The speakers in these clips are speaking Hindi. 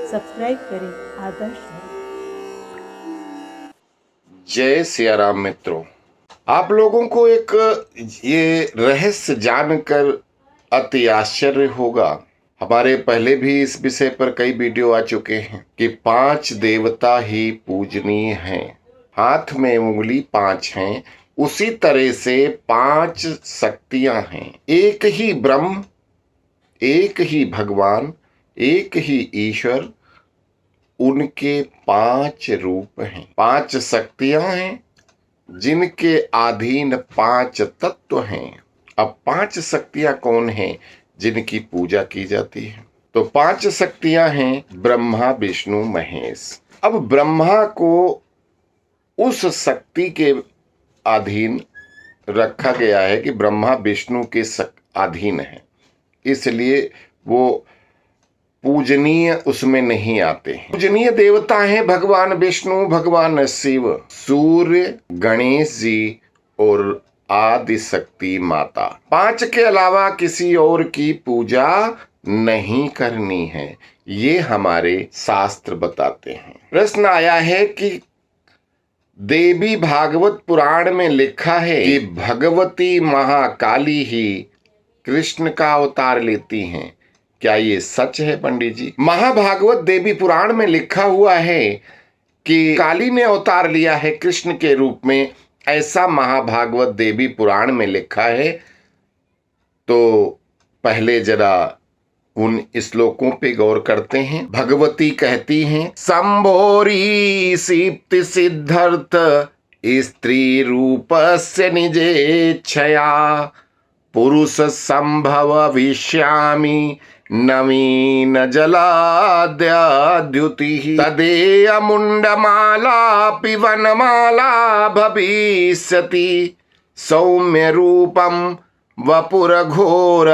सब्सक्राइब करें आदर्श धर्म। जय सिया राम मित्रों, आप लोगों को एक ये रहस्य जानकर अति आश्चर्य होगा। हमारे पहले भी इस विषय पर कई वीडियो आ चुके हैं कि 5 देवता ही पूजनीय हैं। हाथ में उंगली 5 हैं, उसी तरह से 5 शक्तियां हैं। एक ही ब्रह्म, एक ही भगवान, एक ही ईश्वर, उनके 5 रूप हैं, 5 शक्तियां हैं, जिनके अधीन 5 तत्व हैं। अब 5 शक्तियां कौन हैं जिनकी पूजा की जाती है? तो 5 शक्तियां हैं ब्रह्मा, विष्णु, महेश। अब ब्रह्मा को उस शक्ति के अधीन रखा गया है कि ब्रह्मा विष्णु के अधीन है, इसलिए वो पूजनीय उसमें नहीं आते हैं। पूजनीय देवता हैं भगवान विष्णु, भगवान शिव, सूर्य, गणेश जी और आदि शक्ति माता। 5 के अलावा किसी और की पूजा नहीं करनी है, ये हमारे शास्त्र बताते हैं। प्रश्न आया है कि देवी भागवत पुराण में लिखा है कि भगवती महाकाली ही कृष्ण का अवतार लेती हैं। क्या ये सच है पंडित जी? महाभागवत देवी पुराण में लिखा हुआ है कि काली ने अवतार लिया है कृष्ण के रूप में, ऐसा महाभागवत देवी पुराण में लिखा है। तो पहले जरा उन श्लोकों पे गौर करते हैं। भगवती कहती हैं, संभोरी सीप्ति सिद्धर्थ स्त्री रूपस्य निजेच्छया पुरुष संभव विश्यामि नवीन जलाद्युति तदेय मुंडमाला पिवनमाला भविष्यति सौम्य रूपम वपुर घोर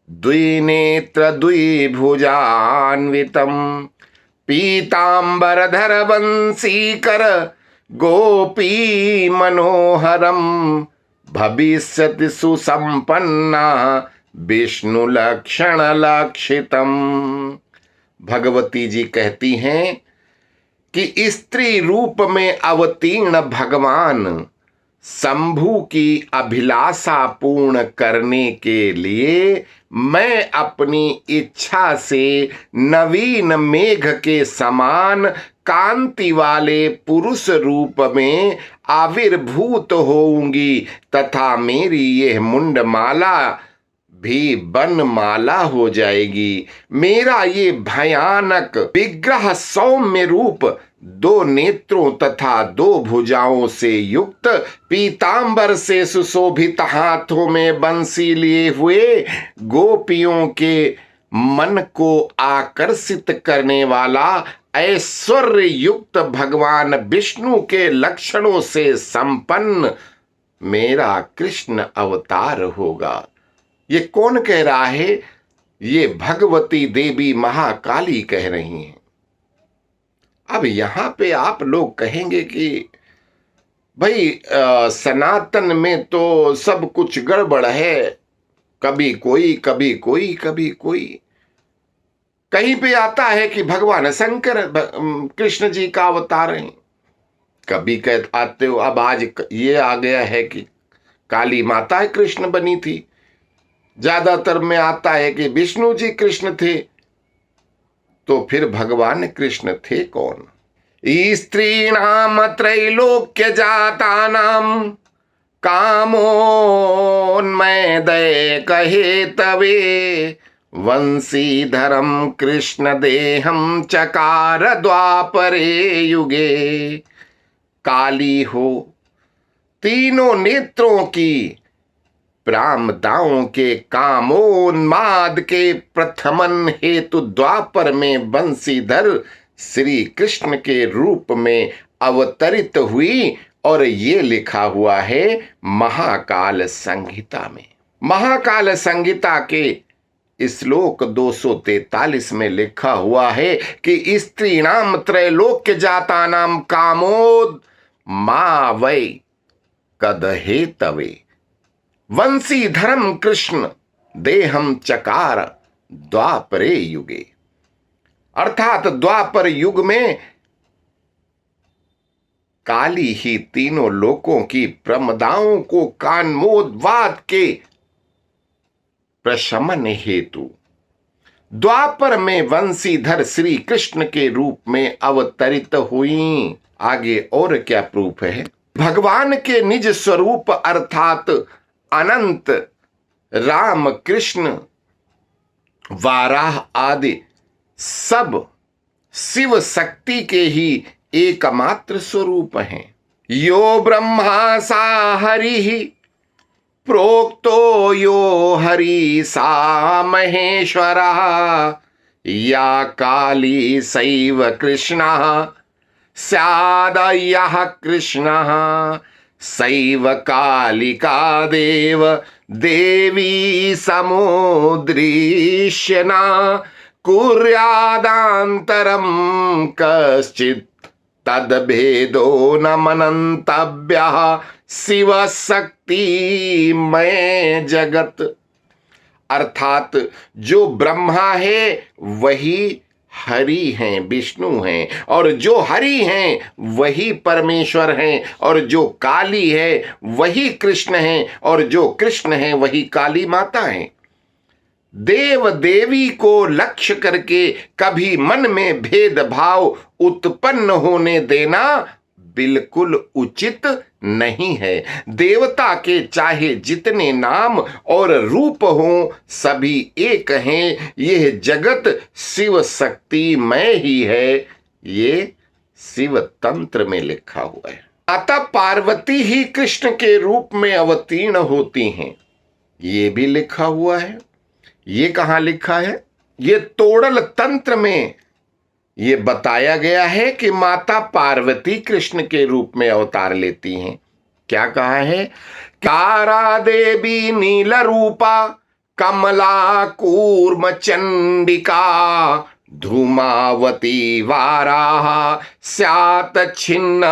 द्विनेत्र द्विभुजान्वितम पीतांबरधर वंशीकर गोपी मनोहरम भविष्यति सुसंपन्ना विष्णु लक्षण लक्षितम। भगवती जी कहती हैं कि स्त्री रूप में अवतीर्ण भगवान शंभु की अभिलाषा पूर्ण करने के लिए मैं अपनी इच्छा से नवीन मेघ के समान कांति वाले पुरुष रूप में आविर्भूत होऊंगी तथा मेरी यह मुंडमाला भी बनमाला हो जाएगी। मेरा ये भयानक विग्रह सौम्य रूप 2 नेत्रों तथा 2 भुजाओं से युक्त, पीतांबर से सुशोभित, हाथों में बंसी लिए हुए, गोपियों के मन को आकर्षित करने वाला, ऐश्वर्य युक्त भगवान विष्णु के लक्षणों से संपन्न मेरा कृष्ण अवतार होगा। ये कौन कह रहा है? ये भगवती देवी महाकाली कह रही हैं। अब यहां पे आप लोग कहेंगे कि भाई सनातन में तो सब कुछ गड़बड़ है, कभी कोई कभी कोई कभी कोई। कहीं पे आता है कि भगवान शंकर कृष्ण जी का अवतार हैं, कभी कह आते हो। अब आज ये आ गया है कि काली माता कृष्ण बनी थी, ज्यादातर में आता है कि विष्णु जी कृष्ण थे। तो फिर भगवान कृष्ण थे कौन? स्त्रीणाम त्रैलोक्य जातानाम कामोन्मय कहे तवे वंशीधरम कृष्ण देहम चकार द्वापरे युगे। काली हो, तीनों नेत्रों की, प्रामदाओं के, कामोन्माद के प्रथमन हेतु द्वापर में बंशीधर श्री कृष्ण के रूप में अवतरित हुई। और ये लिखा हुआ है महाकाल संहिता में। महाकाल संहिता के श्लोक 243 में लिखा हुआ है कि स्त्रीणाम त्रैलोक्य जातानाम कामोद मा वै कदहे तवे वंशीधरम कृष्ण देहम चकार द्वापरे युगे। अर्थात द्वापर युग में काली ही तीनों लोकों की प्रमदाओं को कानमोदवाद के प्रशमन हेतु द्वापर में वंशीधर श्री कृष्ण के रूप में अवतरित हुई। आगे और क्या प्रूफ है? भगवान के निज स्वरूप अर्थात अनंत राम कृष्ण वाराह आदि सब शिव शक्ति के ही एकमात्र स्वरूप हैं। यो ब्रह्मा सा हरि प्रोक्तो यो हरि सा महेश्वरः या काली सैव कृष्णः स्याद यः कृष्णः सैव कालिका देव देवी समुद्रीश्य न कुर्यादान्तरं कश्चित् तद्भेदो न मनन्तव्यः शिव शक्ति मय जगत। अर्थात जो ब्रह्मा है वही हरि हैं, विष्णु हैं, और जो हरि हैं वही परमेश्वर हैं, और जो काली है वही कृष्ण हैं, और जो कृष्ण हैं वही काली माता हैं। देव देवी को लक्ष्य करके कभी मन में भेदभाव उत्पन्न होने देना बिल्कुल उचित नहीं है। देवता के चाहे जितने नाम और रूप हों सभी एक हैं। यह जगत शिव शक्तिमय ही है। ये शिव तंत्र में लिखा हुआ है। अतः पार्वती ही कृष्ण के रूप में अवतीर्ण होती हैं, ये भी लिखा हुआ है। ये कहां लिखा है? ये तोड़ल तंत्र में ये बताया गया है कि माता पार्वती कृष्ण के रूप में अवतार लेती हैं। क्या कहा है? कारा देवी नील रूपा कमला कूर्म चंडिका धूमावती वाराह स्यात छिन्न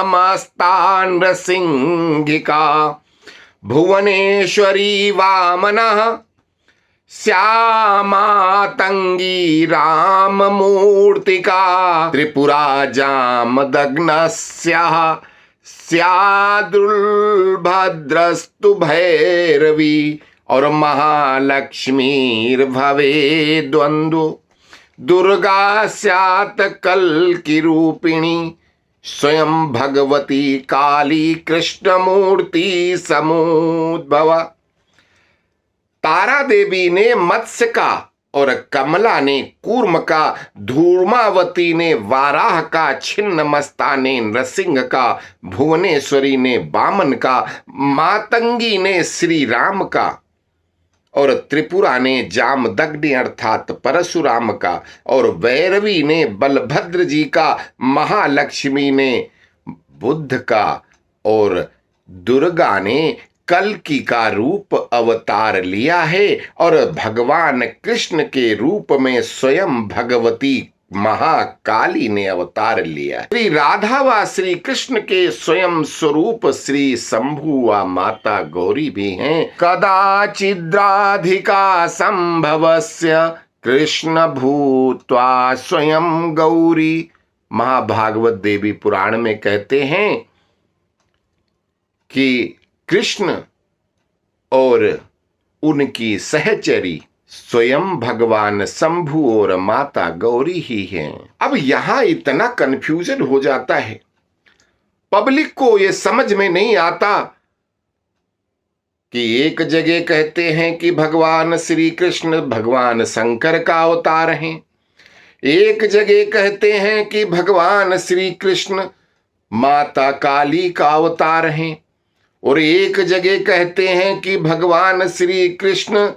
मस्तान सिंहिका भुवनेश्वरी वामनः श्यामातंगी राम मूर्तिका त्रिपुरा जामदग्नस्याः स्यादुर्भद्रस्तु भैरवी और महालक्ष्मीर्भवे द्वंद्व दुर्गा स्यात् कल्कि रूपिणी स्वयं भगवती काली कृष्णमूर्ति समुद्भवा। तारा देवी ने मत्स्य का और कमला ने कूर्म का, धूमावती ने वाराह का, छिन्न मस्ता ने नृसिंह का, भुवनेश्वरी ने वामन का, मातंगी ने श्री राम का और त्रिपुरा ने जामदग्नि अर्थात परशुराम का और भैरवी ने बलभद्र जी का, महालक्ष्मी ने बुद्ध का और दुर्गा ने कल्कि का रूप अवतार लिया है। और भगवान कृष्ण के रूप में स्वयं भगवती महाकाली ने अवतार लिया। श्री राधा व श्री कृष्ण के स्वयं स्वरूप श्री शंभु व माता गौरी भी हैं। कदाचिद्राधिका संभवस्य कृष्ण भूत्वा स्वयं गौरी। महाभागवत देवी पुराण में कहते हैं कि कृष्ण और उनकी सहचरी स्वयं भगवान शंभु और माता गौरी ही हैं। अब यहां इतना कंफ्यूजन हो जाता है, पब्लिक को यह समझ में नहीं आता कि एक जगह कहते हैं कि भगवान श्री कृष्ण भगवान शंकर का अवतार हैं, एक जगह कहते हैं कि भगवान श्री कृष्ण माता काली का अवतार हैं, और एक जगह कहते हैं कि भगवान श्री कृष्ण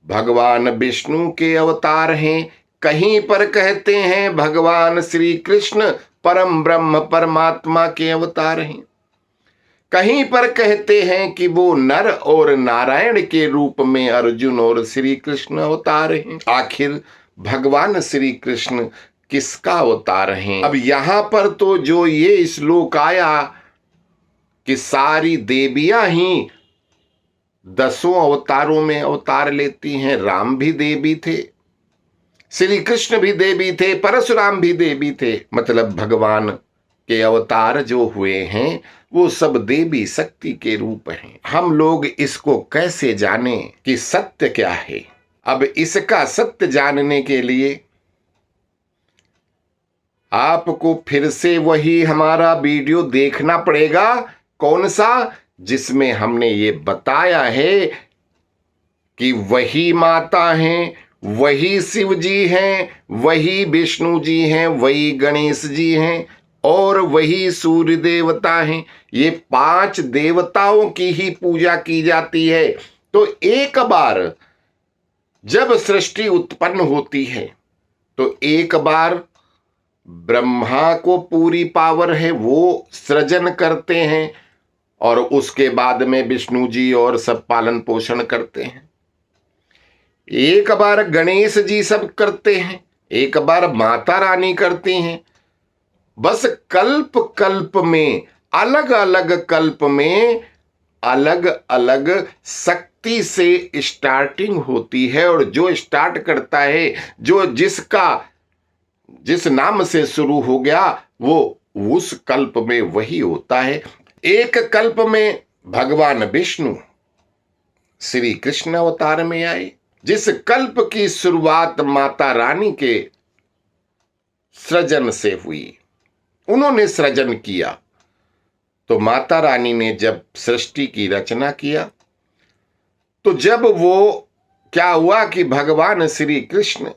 भगवान विष्णु के अवतार हैं। कहीं पर कहते हैं भगवान श्री कृष्ण परम ब्रह्म परमात्मा के अवतार हैं। कहीं पर कहते हैं कि वो नर और नारायण के रूप में अर्जुन और श्री कृष्ण अवतार हैं। आखिर भगवान श्री कृष्ण किसका अवतार हैं? अब यहां पर तो जो ये श्लोक आया कि सारी देवियां ही 10 अवतारों में अवतार लेती हैं, राम भी देवी थे, श्री कृष्ण भी देवी थे, परशुराम भी देवी थे। मतलब भगवान के अवतार जो हुए हैं वो सब देवी शक्ति के रूप हैं। हम लोग इसको कैसे जाने कि सत्य क्या है? अब इसका सत्य जानने के लिए आपको फिर से वही हमारा वीडियो देखना पड़ेगा। कौन सा? जिसमें हमने ये बताया है कि वही माता हैं, वही शिव जी हैं, वही विष्णु जी हैं, वही गणेश जी हैं और वही सूर्य देवता हैं। ये 5 देवताओं की ही पूजा की जाती है। तो एक बार जब सृष्टि उत्पन्न होती है तो एक बार ब्रह्मा को पूरी पावर है, वो सृजन करते हैं और उसके बाद में विष्णु जी और सब पालन पोषण करते हैं। एक बार गणेश जी सब करते हैं, एक बार माता रानी करती हैं। बस कल्प कल्प में, अलग अलग कल्प में अलग अलग शक्ति से स्टार्टिंग होती है और जो स्टार्ट करता है, जो जिस नाम से शुरू हो गया वो उस कल्प में वही होता है। एक कल्प में भगवान विष्णु श्री कृष्ण अवतार में आए। जिस कल्प की शुरुआत माता रानी के सृजन से हुई, उन्होंने सृजन किया। तो माता रानी ने जब सृष्टि की रचना किया तो जब वो क्या हुआ कि भगवान श्री कृष्ण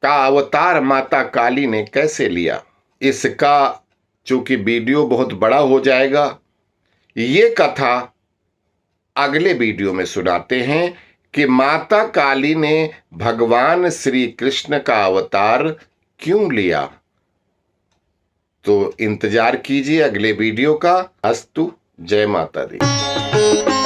का अवतार माता काली ने कैसे लिया, इसका चूंकि वीडियो बहुत बड़ा हो जाएगा, ये कथा अगले वीडियो में सुनाते हैं कि माता काली ने भगवान श्री कृष्ण का अवतार क्यों लिया। तो इंतजार कीजिए अगले वीडियो का। अस्तु, जय माता दी।